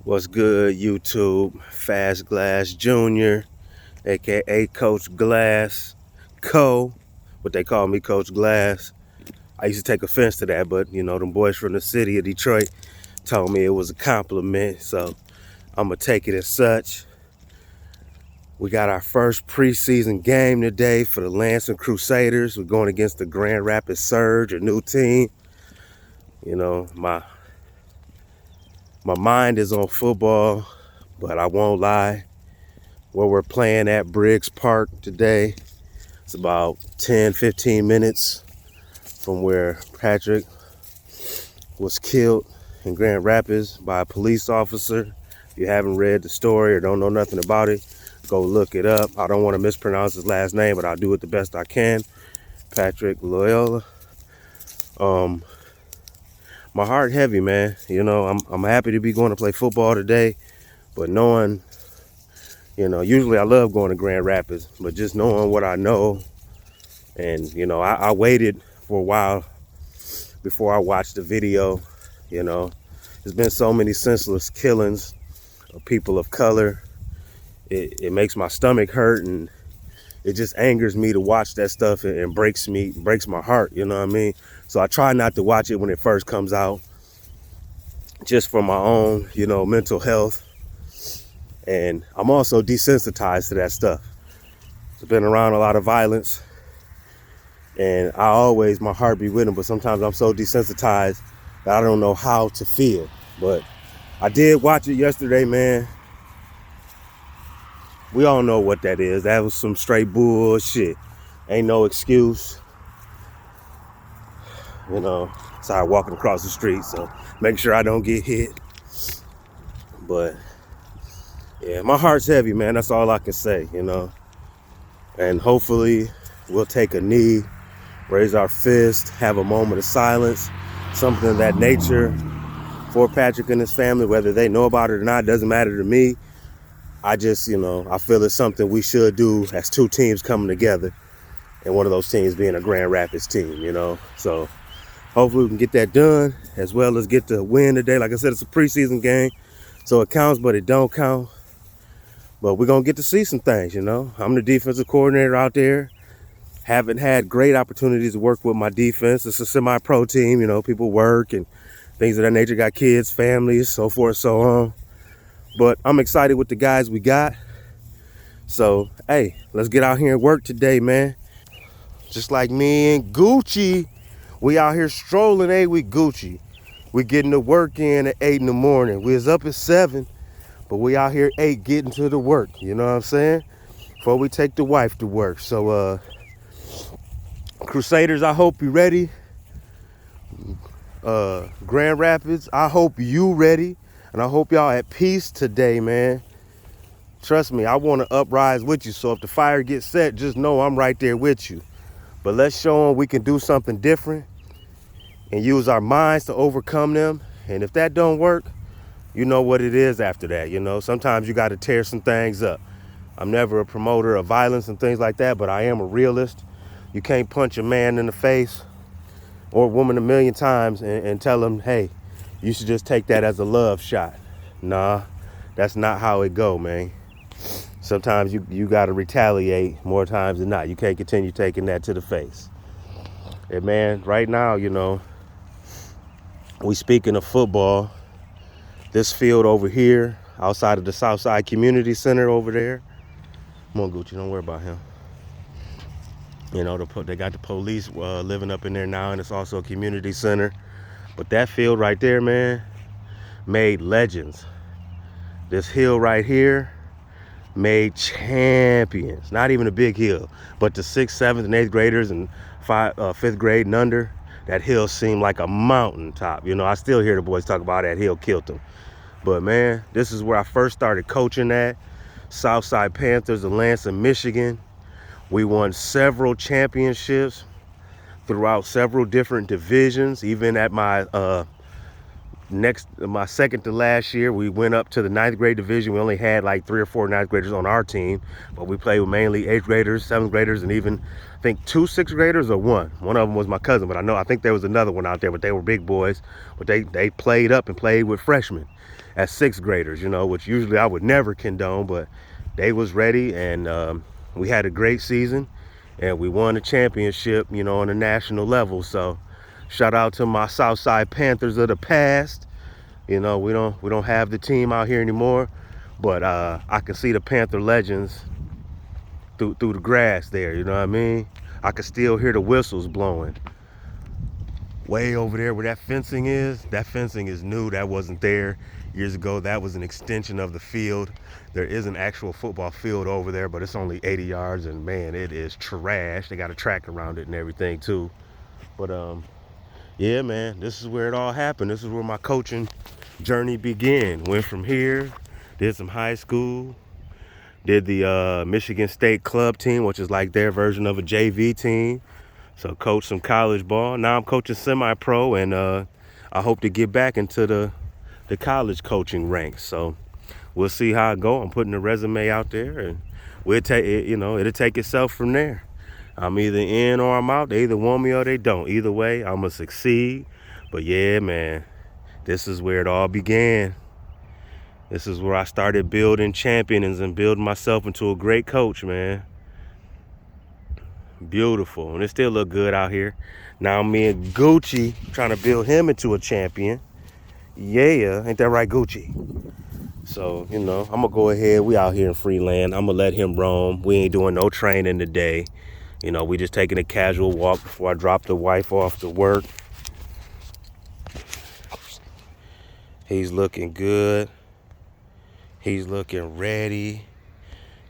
What's good, YouTube? Fast Glass Jr., aka Coach Glass what they call me, Coach Glass. I used to take offense to that, but you know, them boys from the city of Detroit told me it was a compliment, so I'm gonna take it as such. We got our first preseason game today for the Lansing Crusaders. We're going against the Grand Rapids Surge, a new team. You know, my mind is on football, but I won't lie. Where we're playing at Briggs Park today, it's about 10-15 minutes from where Patrick was killed in Grand Rapids by a police officer. If you haven't read the story or don't know nothing about it, go look it up. I don't want to mispronounce his last name, but I'll do it the best I can. Patrick Lyoya. My heart heavy, man. You know, I'm happy to be going to play football today, but knowing, you know, usually I love going to Grand Rapids, but just knowing what I know, and, you know, I waited for a while before I watched the video. You know, there's been so many senseless killings of people of color. It makes my stomach hurt, and it just angers me to watch that stuff, and breaks my heart, you know what I mean? So I try not to watch it when it first comes out, just for my own, you know, mental health. And I'm also desensitized to that stuff. I've been around a lot of violence, and my heart be with them, but sometimes I'm so desensitized that I don't know how to feel. But I did watch it yesterday, man. We all know what that is. That was some straight bullshit. Ain't no excuse. You know, sorry, walking across the street, so make sure I don't get hit. But yeah, my heart's heavy, man. That's all I can say, you know. And hopefully we'll take a knee, raise our fist, have a moment of silence, something of that nature for Patrick and his family. Whether they know about it or not, doesn't matter to me. I just, you know, I feel it's something we should do as two teams coming together, and one of those teams being a Grand Rapids team, you know. So hopefully we can get that done, as well as get the win today. Like I said, it's a preseason game, so it counts, but it don't count. But we're going to get to see some things, you know. I'm the defensive coordinator out there. Haven't had great opportunities to work with my defense. It's a semi-pro team, you know. People work and things of that nature. Got kids, families, so forth, so on. But I'm excited with the guys we got. So, hey, let's get out here and work today, man. Just like me and Gucci, we out here strolling, we Gucci. We getting to work in at 8 in the morning. We was up at 7, but we out here 8 getting to the work, you know what I'm saying? Before we take the wife to work. So, Crusaders, I hope you ready. Grand Rapids, I hope you ready. And I hope y'all at peace today, man. Trust me, I want to uprise with you. So if the fire gets set, just know I'm right there with you. But let's show them we can do something different and use our minds to overcome them. And if that don't work, you know what it is after that. You know, sometimes you got to tear some things up. I'm never a promoter of violence and things like that, but I am a realist. You can't punch a man in the face or a woman a million times and tell them, hey, you should just take that as a love shot. Nah, that's not how it go, man. Sometimes you got to retaliate more times than not. You can't continue taking that to the face. And man, right now, you know, we speaking of football, this field over here, outside of the Southside Community Center over there. Come on, Gucci, don't worry about him. You know, they got the police living up in there now, and it's also a community center. But that field right there, man, made legends. This hill right here made champions. Not even a big hill, but the 6th, 7th, and 8th graders and 5th grade and under, that hill seemed like a mountaintop. You know, I still hear the boys talk about that hill killed them. But man, this is where I first started coaching at. Southside Panthers of Lansing, Michigan. We won several championships throughout several different divisions. Even at my second to last year, we went up to the 9th grade division. We only had like 3 or 4 9th graders on our team, but we played with mainly 8th graders, 7th graders, and even I think 2 6th graders or one. One of them was my cousin, but I think there was another one out there, but they were big boys. But they played up and played with freshmen. as sixth graders, you know, which usually I would never condone, but they was ready, and we had a great season, and we won a championship, you know, on a national level. So shout out to my Southside Panthers of the past. You know, we don't have the team out here anymore, but I can see the Panther legends through the grass there, you know what I mean? I can still hear the whistles blowing. Way over there where that fencing is new. That wasn't there years ago. That was an extension of the field. There is an actual football field over there, but it's only 80 yards, and man, it is trash. They got a track around it and everything too. But yeah, man, this is where it all happened. This is where my coaching journey began. Went from here, did some high school, did the Michigan State club team, which is like their version of a JV team. So coached some college ball. Now I'm coaching semi-pro, and I hope to get back into the college coaching ranks. So we'll see how it go. I'm putting the resume out there, and we'll take it. You know, it'll take itself from there. I'm either in or I'm out. They either want me or they don't. Either way, I'm gonna succeed. But yeah, man, this is where it all began. This is where I started building champions and building myself into a great coach, man. Beautiful. And it still look good out here. Now me and Gucci trying to build him into a champion. Yeah, ain't that right, Gucci? So, you know, I'm gonna go ahead. We out here in free land. I'm gonna let him roam. We ain't doing no training today. You know, we just taking a casual walk before I drop the wife off to work. He's looking good. He's looking ready.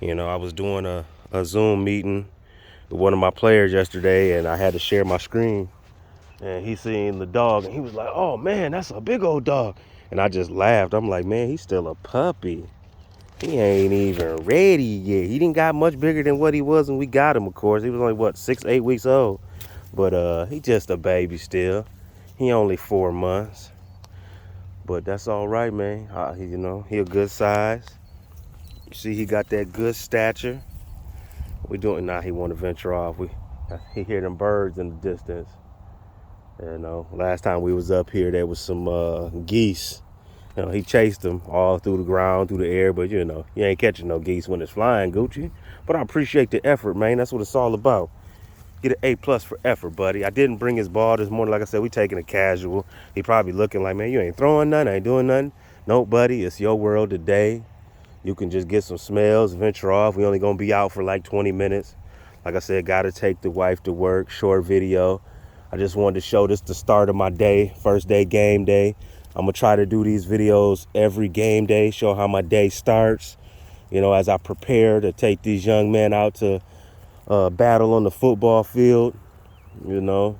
You know, I was doing a Zoom meeting with one of my players yesterday, and I had to share my screen, and he seen the dog, and he was like, oh man, that's a big old dog. And I just laughed. I'm like, man, he's still a puppy. He ain't even ready yet. He didn't got much bigger than what he was when we got him, of course. He was only, what, 6, 8 weeks old. But he just a baby still. He only 4 months. But that's all right, man. You know, he a good size. You see, he got that good stature. We doing now. He want to venture off. He hear them birds in the distance. You know, last time we was up here, there was some geese. You know, he chased them all through the ground, through the air. But you know, you ain't catching no geese when it's flying, Gucci. But I appreciate the effort, man. That's what it's all about. Get an A+ for effort, buddy. I didn't bring his ball this morning. Like I said, we taking it casual. He probably looking like, man, you ain't throwing nothing, ain't doing nothing. No, buddy, it's your world today. You can just get some smells, venture off. We only gonna be out for like 20 minutes. Like I said, gotta take the wife to work, short video. I just wanted to show this the start of my day, first day, game day. I'm gonna try to do these videos every game day, show how my day starts. You know, as I prepare to take these young men out to battle on the football field. You know,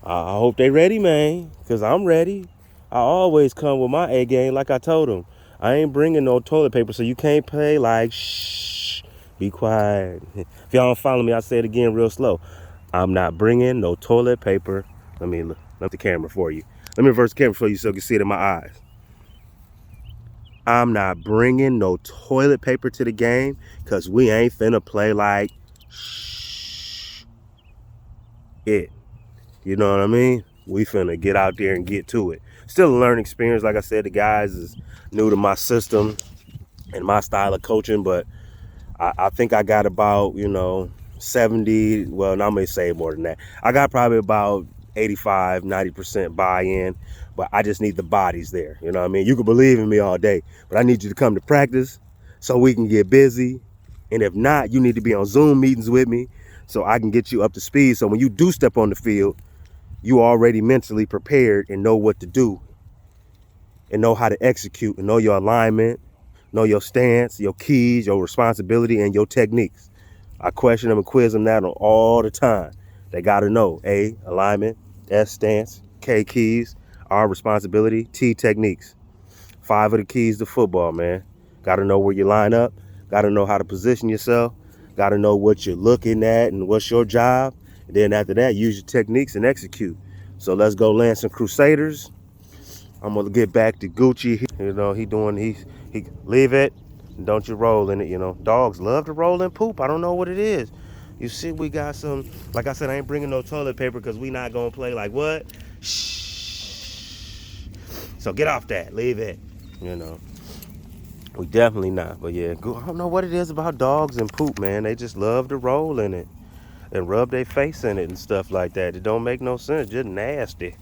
I hope they ready, man, because I'm ready. I always come with my A game, like I told them. I ain't bringing no toilet paper, so you can't play like, shh, be quiet. If y'all don't follow me, I'll say it again real slow. I'm not bringing no toilet paper. Let me the camera for you. Let me reverse the camera for you so you can see it in my eyes. I'm not bringing no toilet paper to the game because we ain't finna play like, shh, it. You know what I mean? We finna get out there and get to it. Still a learning experience. Like I said, the guys is new to my system and my style of coaching, but I think I got about, you know, 70, well, no, I'm gonna say more than that. I got probably about 85, 90% buy-in, but I just need the bodies there. You know what I mean? You can believe in me all day, but I need you to come to practice so we can get busy. And if not, you need to be on Zoom meetings with me so I can get you up to speed. So when you do step on the field, you already mentally prepared and know what to do and know how to execute and know your alignment, know your stance, your keys, your responsibility, and your techniques. I question them and quiz them that all the time. They got to know A, alignment, S, stance, K, keys, R, responsibility, T, techniques. 5 of the keys to football, man. Got to know where you line up. Got to know how to position yourself. Got to know what you're looking at and what's your job. And then after that, use your techniques and execute. So let's go land some Crusaders. I'm gonna get back to Gucci. You know, he leave it, and don't you roll in it. You know, dogs love to roll and poop. I don't know what it is. You see, we got some, like I said, I ain't bringing no toilet paper because we not gonna play like what? Shh. So get off that, leave it, you know. We definitely not. But yeah, I don't know what it is about dogs and poop, man. They just love to roll in it and rub their face in it and stuff like that. It don't make no sense. Just nasty.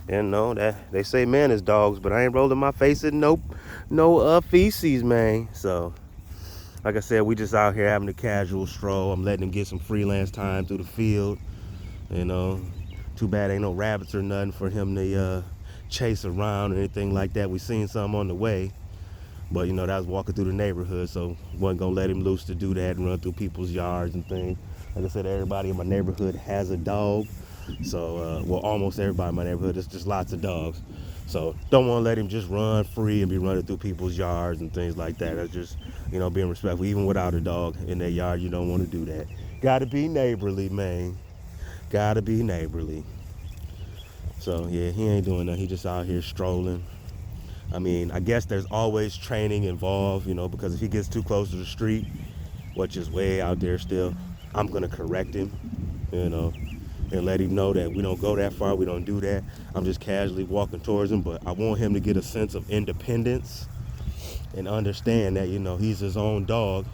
You know that they say man is dogs, but I ain't rolling my face in no feces, man. So like I said, we just out here having a casual stroll. I'm letting him get some freelance time through the field. You know, too bad ain't no rabbits or nothing for him to chase around or anything like that. We seen some on the way, but you know that was walking through the neighborhood, so wasn't gonna let him loose to do that and run through people's yards and things. Like I said, everybody in my neighborhood has a dog, so well, almost everybody in my neighborhood. There's just lots of dogs, so don't want to let him just run free and be running through people's yards and things like that. That's just, you know, being respectful. Even without a dog in their yard, you don't want to do that. Gotta be neighborly, man. Gotta be neighborly. So yeah, he ain't doing that. He just out here strolling. I mean, I guess there's always training involved, you know, because if he gets too close to the street, which is way out there still, I'm gonna correct him, you know, and let him know that we don't go that far, we don't do that. I'm just casually walking towards him, but I want him to get a sense of independence and understand that, you know, he's his own dog.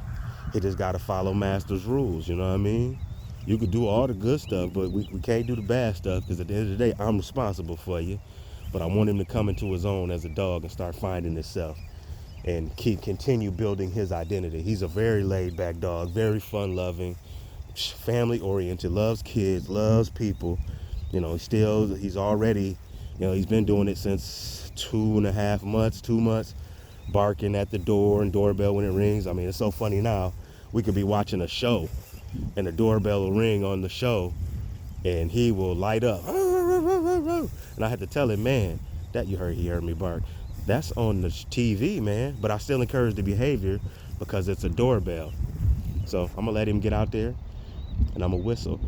He just gotta follow master's rules, you know what I mean? You could do all the good stuff, but we can't do the bad stuff, because at the end of the day, I'm responsible for you. But I want him to come into his own as a dog and start finding himself and continue building his identity. He's a very laid back dog, very fun loving, family oriented, loves kids, loves people. You know, he's already, you know, he's been doing it since 2.5 months, 2 months, barking at the door and doorbell when it rings. I mean, it's so funny now. We could be watching a show and the doorbell will ring on the show and he will light up. And I had to tell him, man, he heard me bark. That's on the TV, man. But I still encourage the behavior because it's a doorbell. So I'm gonna let him get out there and I'm gonna whistle.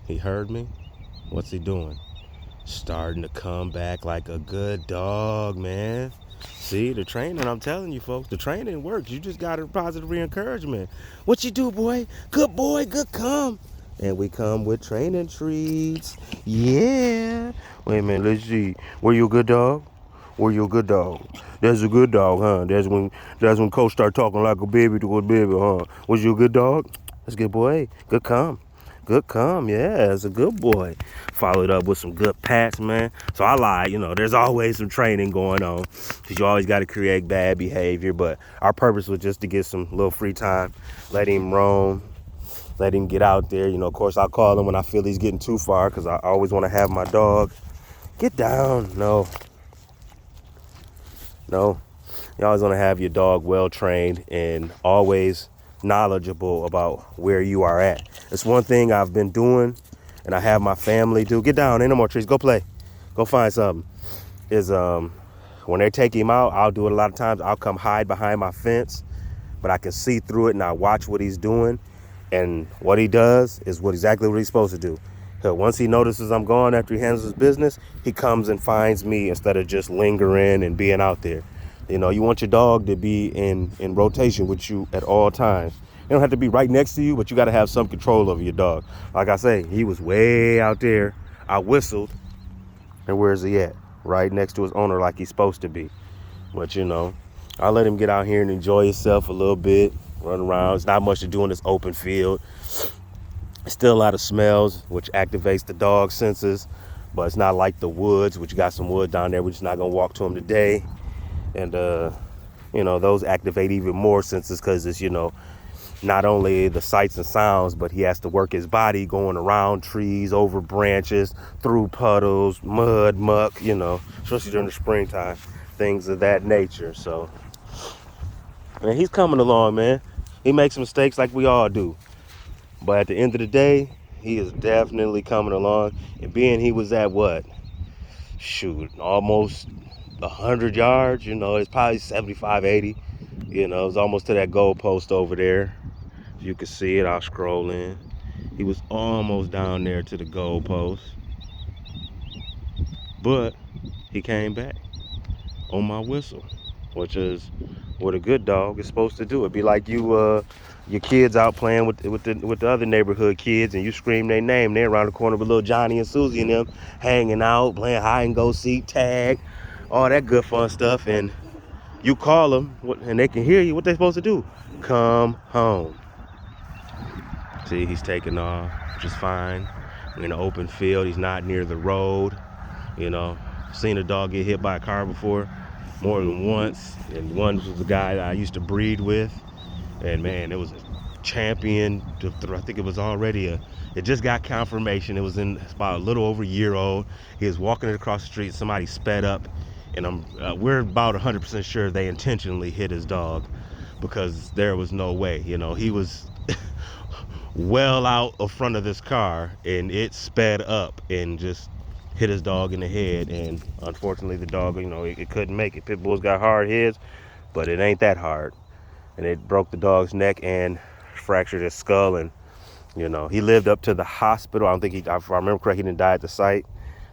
He heard me. What's he doing? Starting to come back like a good dog, man. See, the training, I'm telling you folks, the training works. You just got a positive re-encouragement. What you do, boy? Good boy, good come. And we come with training treats. Yeah. Wait a minute, let's see. Were you a good dog? Were you a good dog? That's a good dog, huh? That's when coach start talking like a baby to a baby, huh? Was you a good dog? That's a good boy. Good come. Good come, yeah, it's a good boy. Followed up with some good pats, man. So I lied, you know, there's always some training going on because you always got to create bad behavior. But our purpose was just to get some little free time, let him roam, let him get out there. You know, of course, I'll call him when I feel he's getting too far because I always want to have my dog. Get down. No. You always want to have your dog well trained and always knowledgeable about where you are at. It's one thing I've been doing and I have my family do. Get down, ain't no more trees. Go play. Go find something. Is when they take him out, I'll do it a lot of times. I'll come hide behind my fence, but I can see through it and I watch what he's doing. And what he does is exactly what he's supposed to do. So once he notices I'm gone after he handles his business, he comes and finds me instead of just lingering and being out there. You know, you want your dog to be in rotation with you at all times. They don't have to be right next to you, but you got to have some control over your dog. Like I say, he was way out there. I whistled, and where's he at? Right next to his owner like he's supposed to be. But, you know, I let him get out here and enjoy himself a little bit, run around. It's not much to do in this open field. Still a lot of smells, which activates the dog senses, but it's not like the woods, which you got some wood down there. We're just not going to walk to them today. And, you know, those activate even more senses because it's, you know, not only the sights and sounds, but he has to work his body going around trees, over branches, through puddles, mud, muck, you know, especially during the springtime, things of that nature. So, man, he's coming along, man. He makes mistakes like we all do. But at the end of the day, he is definitely coming along. And being he was at what? Shoot, almost 100 yards, you know, it's probably 75, 80. You know, it's almost to that goal post over there. If you can see it, I'll scroll in. He was almost down there to the goal post. But he came back on my whistle, which is what a good dog is supposed to do. It'd be like you your kids out playing with the other neighborhood kids, and you scream their name. They're around the corner with little Johnny and Susie and them hanging out, playing hide and go seek, tag, all that good fun stuff. And you call them, and they can hear you. What they supposed to do? Come home. See, he's taking off, which is fine. We're in an open field. He's not near the road. You know, seen a dog get hit by a car before, more than once. And one was the guy that I used to breed with. And man, it was a champion. I think it was already it just got confirmation. It was about a little over a year old. He was walking across the street. Somebody sped up. And we're about 100% sure they intentionally hit his dog, because there was no way. You know, he was well out of front of this car, and it sped up and just hit his dog in the head. And unfortunately, the dog, you know, it couldn't make it. Pit bulls got hard heads, but it ain't that hard. And it broke the dog's neck and fractured his skull. And you know, he lived up to the hospital. I don't think if I remember correctly, he didn't die at the site.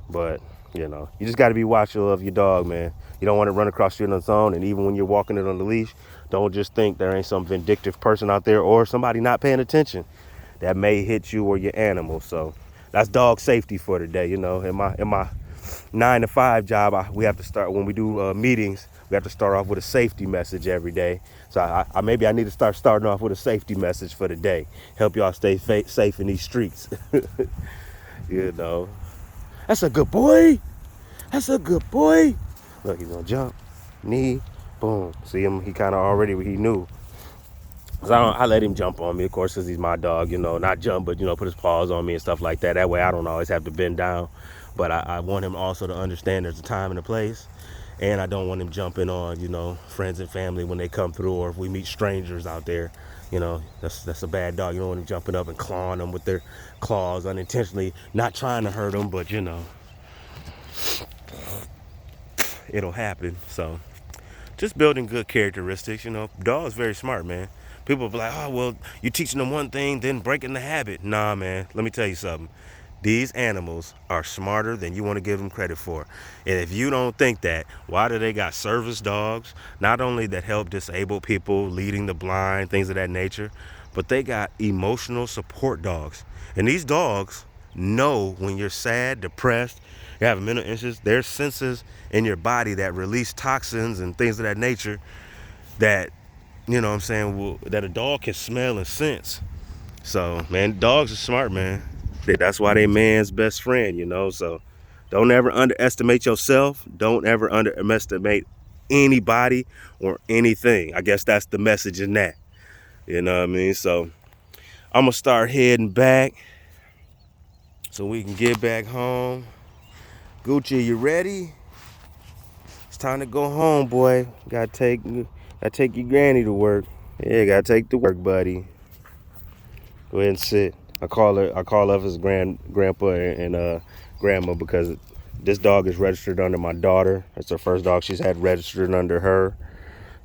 But you know, you just got to be watchful of your dog, man. You don't want to run across the street on its own. And even when you're walking it on the leash, don't just think there ain't some vindictive person out there or somebody not paying attention that may hit you or your animal. So that's dog safety for today. You know, in my 9 to 5 job, we have to start, when we do meetings, we have to start off with a safety message every day. So I maybe I need to start starting off with a safety message for the day. Help y'all stay safe in these streets. You know, that's a good boy. That's a good boy. Look, he's gonna jump, knee, boom. See him? He kind of already, he knew. So I let him jump on me, of course, because he's my dog. You know, not jump, but you know, put his paws on me and stuff like that. That way, I don't always have to bend down. But I want him also to understand there's a time and a place. And I don't want him jumping on, you know, friends and family when they come through, or if we meet strangers out there. You know, that's a bad dog. You don't want him jumping up and clawing them with their claws unintentionally, not trying to hurt them, but you know, it'll happen. So just building good characteristics. You know, dog's very smart, man. People be like, oh, well, you're teaching them one thing, then breaking the habit. Nah, man, let me tell you something. These animals are smarter than you want to give them credit for. And if you don't think that, why do they got service dogs? Not only that help disabled people, leading the blind, things of that nature, but they got emotional support dogs. And these dogs know when you're sad, depressed, you have mental issues. There's senses in your body that release toxins and things of that nature that, you know what I'm saying, that a dog can smell and sense. So, man, dogs are smart, man. That's why they man's best friend, you know. So don't ever underestimate yourself. Don't ever underestimate anybody or anything. I guess that's the message in that. You know what I mean? So I'm going to start heading back so we can get back home. Gucci, you ready? It's time to go home, boy. Gotta take your granny to work. Yeah, gotta take to work, buddy. Go ahead and sit. I call her his grandpa and grandma, because this dog is registered under my daughter. It's her first dog she's had registered under her,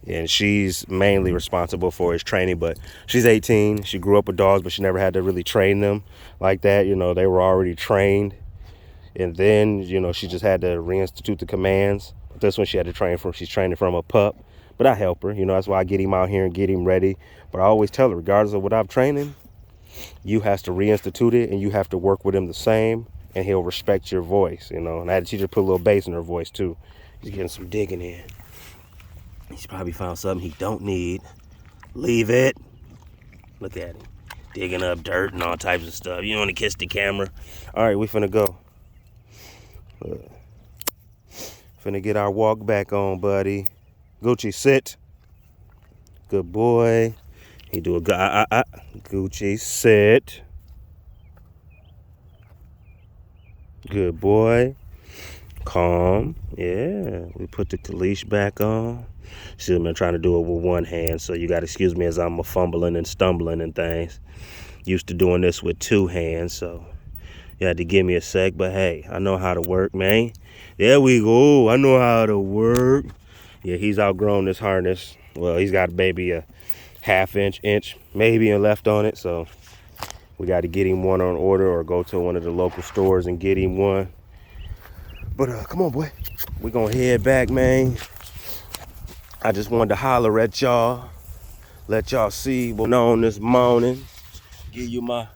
and she's mainly responsible for his training. But she's 18. She grew up with dogs, but she never had to really train them like that. You know, they were already trained, and then, you know, she just had to reinstitute the commands. But this one she had to train from. She's training from a pup. But I help her. You know, that's why I get him out here and get him ready. But I always tell her, regardless of what I'm training, you have to reinstitute it, and you have to work with him the same, and he'll respect your voice, you know. And I had to teach her to put a little bass in her voice too. He's getting some digging in. He's probably found something he don't need. Leave it. Look at him, digging up dirt and all types of stuff. You want to kiss the camera? All right, we finna go. Finna get our walk back on, buddy. Gucci, sit. Good boy. He do a good, Gucci, sit. Good boy. Calm. Yeah. We put the leash back on. See, I'm trying to do it with one hand, so you got to excuse me as I'm fumbling and stumbling and things. Used to doing this with two hands, so you had to give me a sec, but hey, I know how to work, man. There we go. I know how to work. Yeah, he's outgrown this harness. Well, he's got maybe a half inch maybe left on it, so we got to get him one on order or go to one of the local stores and get him one. But come on, boy, we're gonna head back, man. I just wanted to holler at y'all, let y'all see what's on this morning, give you my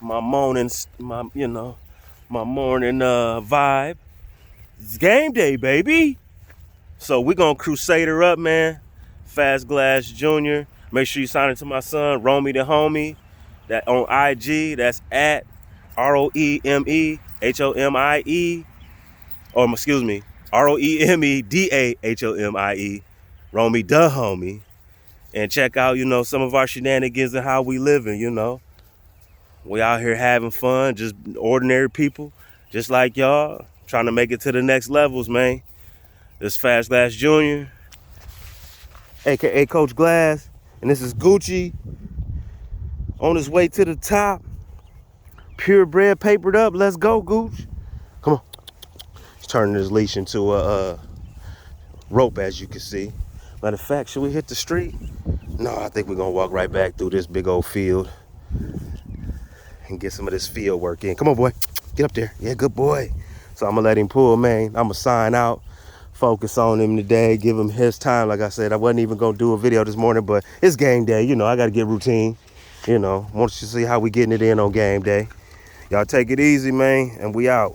morning, my morning vibe. It's game day, baby. So we're gonna crusader up, man. Fast Glass Jr. Make sure you sign into my son, Romy the Homie. That on IG, that's at ROEMEHOMIE, or excuse me, ROEMEDAHOMIE, Romy the Homie. And check out, some of our shenanigans and how we living, We out here having fun, just ordinary people, just like y'all, trying to make it to the next levels, man. This Fast Glass Jr., aka Coach Glass, and this is Gucci on his way to the top. Purebred, papered up. Let's go, Gooch. Come on. He's turning his leash into a rope, as you can see. Matter of fact, should we hit the street? No, I think we're gonna walk right back through this big old field and get some of this field work in. Come on, boy. Get up there. Yeah, good boy. So I'm gonna let him pull, man. I'm gonna sign out. Focus on him today, give him his time. Like I said, I wasn't even gonna do a video this morning, but it's game day. I gotta get routine. Want you to see how we getting it in on game day. Y'all take it easy, man, and we out.